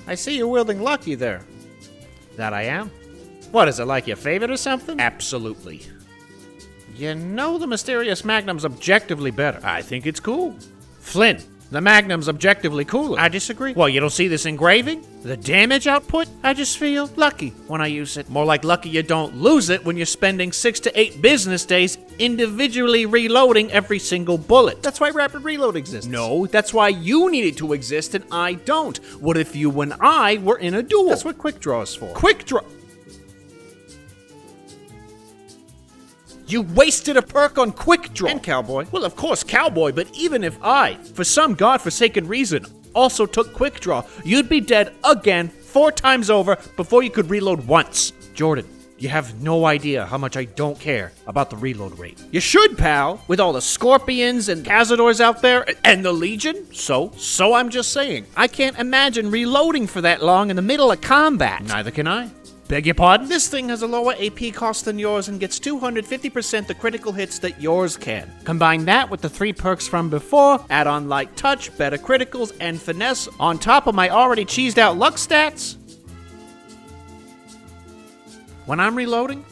I see you're wielding Lucky there. That I am. What, is it like your favorite or something? Absolutely. You know the mysterious Magnum's objectively better. I think it's cool. Flynn, the Magnum's objectively cooler. I disagree. Well, you don't see this engraving? The damage output? I just feel lucky when I use it. More like lucky you don't lose it when you're spending 6 to 8 business days individually reloading every single bullet. That's why Rapid Reload exists. No, that's why you need it to exist and I don't. What if you and I were in a duel? That's what Quick Draw is for. Quick Draw... You wasted a perk on Quick Draw. And Cowboy. Well, of course, Cowboy, but even if I, for some godforsaken reason, also took Quick Draw, you'd be dead again 4 times over before you could reload once. Jordan, you have no idea how much I don't care about the reload rate. You should, pal, with all the Scorpions and Cazadors out there, and the Legion. So I'm just saying, I can't imagine reloading for that long in the middle of combat. Neither can I. Beg your pardon? This thing has a lower AP cost than yours and gets 250% the critical hits that yours can. Combine that with the 3 perks from before, add on Light Touch, better criticals, and finesse on top of my already cheesed out luck stats. When I'm reloading,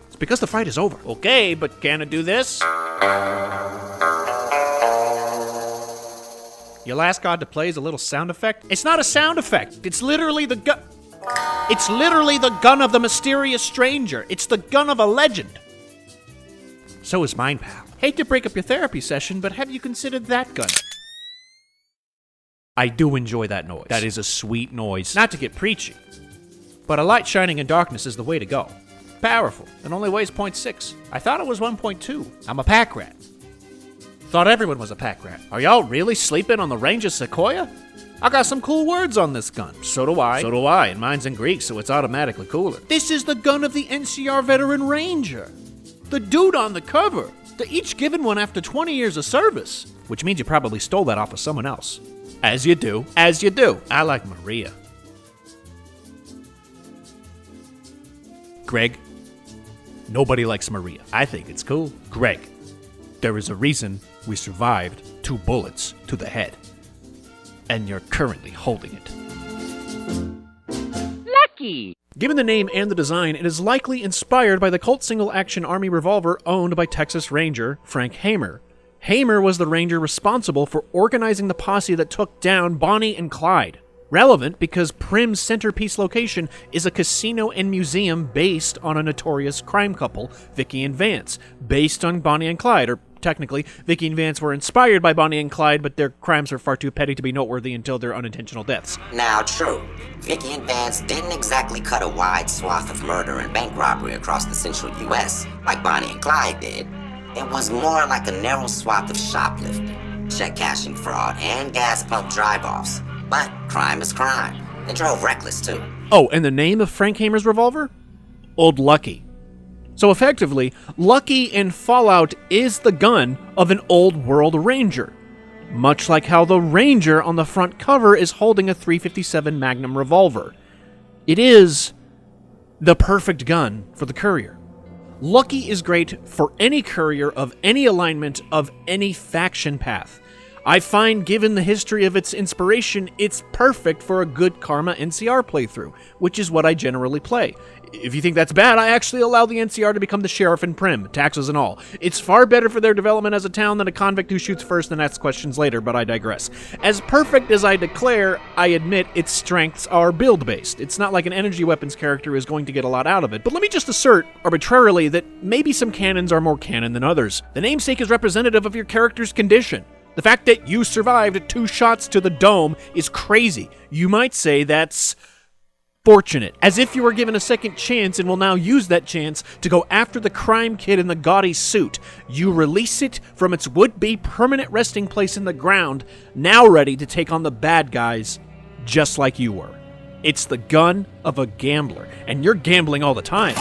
it's because the fight is over. Okay, but can it do this? Your last card to play is a little sound effect? It's not a sound effect. It's literally the gun. It's literally the gun of the mysterious stranger. It's the gun of a legend. So is mine, pal. Hate to break up your therapy session, but have you considered that gun? I do enjoy that noise. That is a sweet noise. Not to get preachy, but a light shining in darkness is the way to go. Powerful. It only weighs 0.6. I thought it was 1.2. I'm a pack rat. Thought everyone was a pack rat. Are y'all really sleeping on the range of Sequoia? I got some cool words on this gun. So do I, and mine's in Greek, so it's automatically cooler. This is the gun of the NCR veteran ranger. The dude on the cover. They're each given one after 20 years of service. Which means you probably stole that off of someone else. As you do. I like Maria. Greg, nobody likes Maria. I think it's cool. Greg, there is a reason we survived 2 bullets to the head. And you're currently holding it. Lucky! Given the name and the design, it is likely inspired by the Colt single-action Army revolver owned by Texas Ranger Frank Hamer. Hamer was the Ranger responsible for organizing the posse that took down Bonnie and Clyde. Relevant because Prim's centerpiece location is a casino and museum based on a notorious crime couple, Vicky and Vance, based on Bonnie and Clyde, or technically, Vicky and Vance were inspired by Bonnie and Clyde, but their crimes are far too petty to be noteworthy until their unintentional deaths. Now, true, Vicky and Vance didn't exactly cut a wide swath of murder and bank robbery across the central U.S. like Bonnie and Clyde did. It was more like a narrow swath of shoplifting, check cashing fraud, and gas pump drive-offs. But crime is crime. They drove reckless, too. Oh, and the name of Frank Hamer's revolver? Old Lucky. So effectively, Lucky in Fallout is the gun of an old world ranger. Much like how the ranger on the front cover is holding a .357 Magnum revolver. It is the perfect gun for the Courier. Lucky is great for any courier of any alignment of any faction path. I find, given the history of its inspiration, it's perfect for a good Karma NCR playthrough, which is what I generally play. If you think that's bad, I actually allow the NCR to become the sheriff in Prim, taxes and all. It's far better for their development as a town than a convict who shoots first and asks questions later, but I digress. As perfect as I declare, I admit its strengths are build-based. It's not like an energy weapons character is going to get a lot out of it, but let me just assert, arbitrarily, that maybe some canons are more canon than others. The namesake is representative of your character's condition. The fact that you survived 2 shots to the dome is crazy. You might say that's fortunate, as if you were given a second chance and will now use that chance to go after the crime kid in the gaudy suit. You release it from its would-be permanent resting place in the ground, now ready to take on the bad guys, just like you were. It's the gun of a gambler, and you're gambling all the time.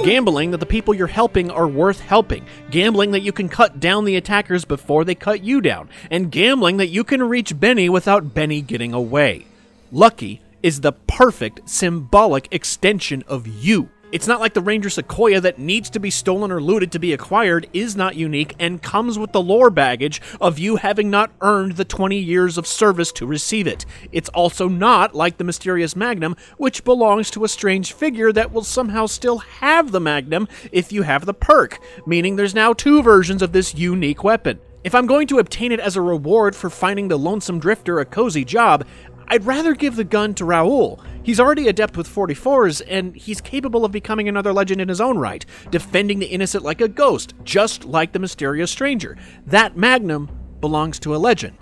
Gambling that the people you're helping are worth helping. Gambling that you can cut down the attackers before they cut you down. And gambling that you can reach Benny without Benny getting away. Lucky is the perfect symbolic extension of you. It's not like the Ranger Sequoia that needs to be stolen or looted to be acquired, is not unique, and comes with the lore baggage of you having not earned the 20 years of service to receive it. It's also not like the mysterious Magnum, which belongs to a strange figure that will somehow still have the Magnum if you have the perk, meaning there's now 2 versions of this unique weapon. If I'm going to obtain it as a reward for finding the Lonesome Drifter a cozy job, I'd rather give the gun to Raoul. He's already adept with 44s, and he's capable of becoming another legend in his own right, defending the innocent like a ghost, just like the mysterious stranger. That Magnum belongs to a legend.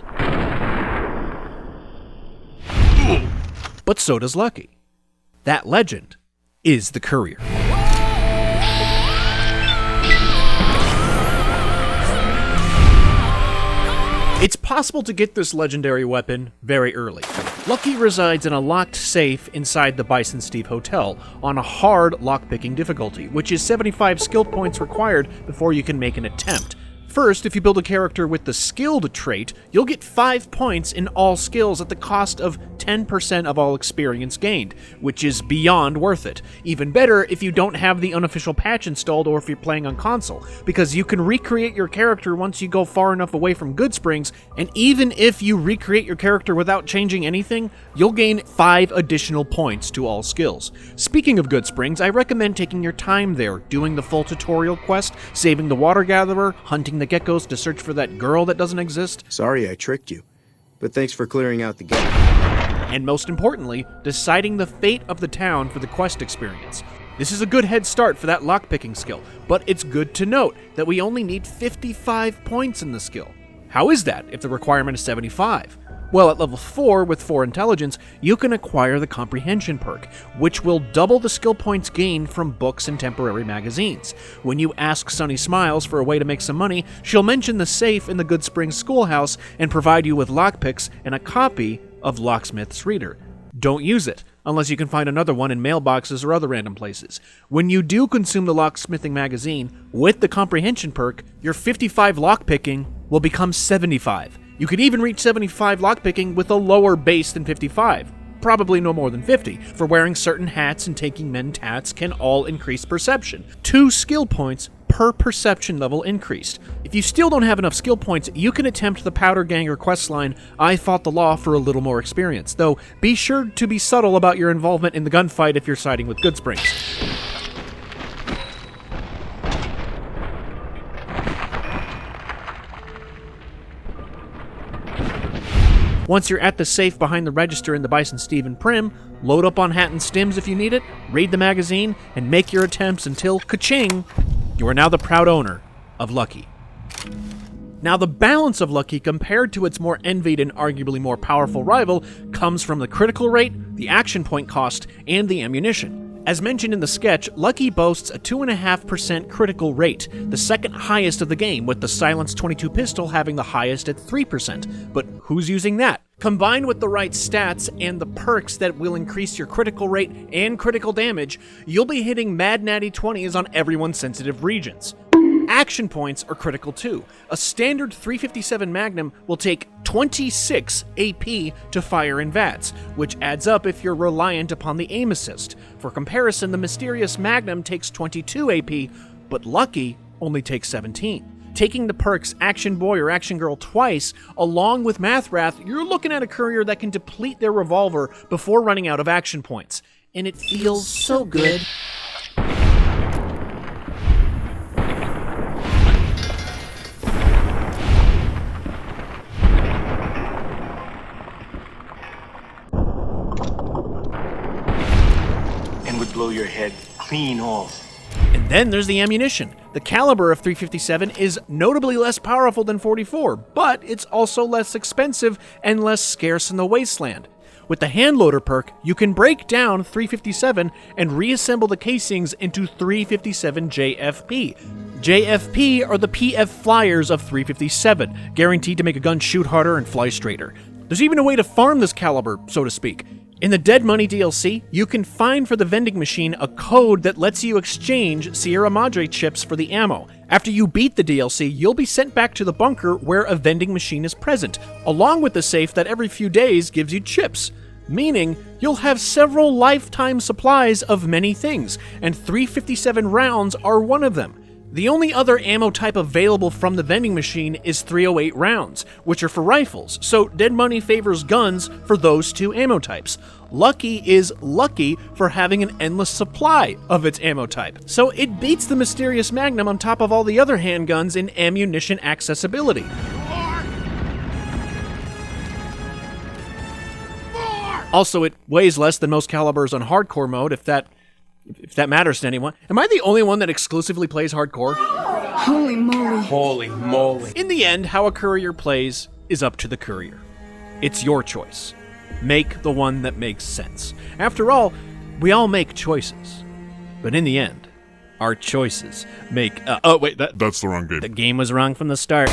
But so does Lucky. That legend is the Courier. It's possible to get this legendary weapon very early. Lucky resides in a locked safe inside the Bison Steve Hotel on a hard lockpicking difficulty, which is 75 skill points required before you can make an attempt. First, if you build a character with the skilled trait, you'll get 5 points in all skills at the cost of 10% of all experience gained, which is beyond worth it. Even better if you don't have the unofficial patch installed or if you're playing on console, because you can recreate your character once you go far enough away from Goodsprings, and even if you recreate your character without changing anything, you'll gain 5 additional points to all skills. Speaking of Goodsprings, I recommend taking your time there, doing the full tutorial quest, saving the water gatherer, hunting the geckos to search for that girl that doesn't exist. Sorry I tricked you, but thanks for clearing out the gate. And most importantly, deciding the fate of the town for the quest experience. This is a good head start for that lockpicking skill, but it's good to note that we only need 55 points in the skill. How is that if the requirement is 75? Well, at level 4 with 4 intelligence, you can acquire the Comprehension perk, which will double the skill points gained from books and temporary magazines. When you ask Sunny Smiles for a way to make some money, she'll mention the safe in the Goodsprings schoolhouse and provide you with lockpicks and a copy of Locksmith's Reader. Don't use it, unless you can find another one in mailboxes or other random places. When you do consume the locksmithing magazine with the Comprehension perk, your 55 lockpicking will become 75. You could even reach 75 lockpicking with a lower base than 55, probably no more than 50, for wearing certain hats and taking men tats can all increase perception. 2 skill points per perception level increased. If you still don't have enough skill points, you can attempt the Powder Ganger questline, I Fought the Law for a little more experience, though be sure to be subtle about your involvement in the gunfight if you're siding with Goodsprings. Once you're at the safe behind the register in the Bison Steve and Prim, load up on hat and stims if you need it, read the magazine, and make your attempts until, ka-ching, you are now the proud owner of Lucky. Now, the balance of Lucky compared to its more envied and arguably more powerful rival comes from the critical rate, the action point cost, and the ammunition. As mentioned in the sketch, Lucky boasts a 2.5% critical rate, the second highest of the game, with the Silenced 22 pistol having the highest at 3%. But who's using that? Combined with the right stats and the perks that will increase your critical rate and critical damage, you'll be hitting mad natty 20s on everyone's sensitive regions. Action points are critical too. A standard 357 Magnum will take 26 AP to fire in VATS, which adds up if you're reliant upon the aim assist. For comparison, the mysterious Magnum takes 22 AP, but Lucky only takes 17. Taking the perks Action Boy or Action Girl twice, along with Mathrath, you're looking at a courier that can deplete their revolver before running out of action points. And it feels so good. Blow your head clean off. And then there's the ammunition. The caliber of 357 is notably less powerful than 44, but it's also less expensive and less scarce in the wasteland. With the handloader perk, you can break down 357 and reassemble the casings into 357 JFP. JFP are the PF flyers of 357, guaranteed to make a gun shoot harder and fly straighter. There's even a way to farm this caliber, so to speak. In the Dead Money DLC, you can find for the vending machine a code that lets you exchange Sierra Madre chips for the ammo. After you beat the DLC, you'll be sent back to the bunker where a vending machine is present, along with the safe that every few days gives you chips. meaning you'll have several lifetime supplies of many things, and 357 rounds are one of them. The only other ammo type available from the vending machine is 308 rounds, which are for rifles, so Dead Money favors guns for those two ammo types. Lucky is lucky for having an endless supply of its ammo type, so it beats the mysterious Magnum on top of all the other handguns in ammunition accessibility. Also, it weighs less than most calibers on hardcore mode, if that matters to anyone. Am I the only one that exclusively plays hardcore? Holy moly. Holy moly. In the end, how a courier plays is up to the courier. It's your choice. Make the one that makes sense. After all, we all make choices. But in the end, our choices make... That's the wrong game. The game was wrong from the start.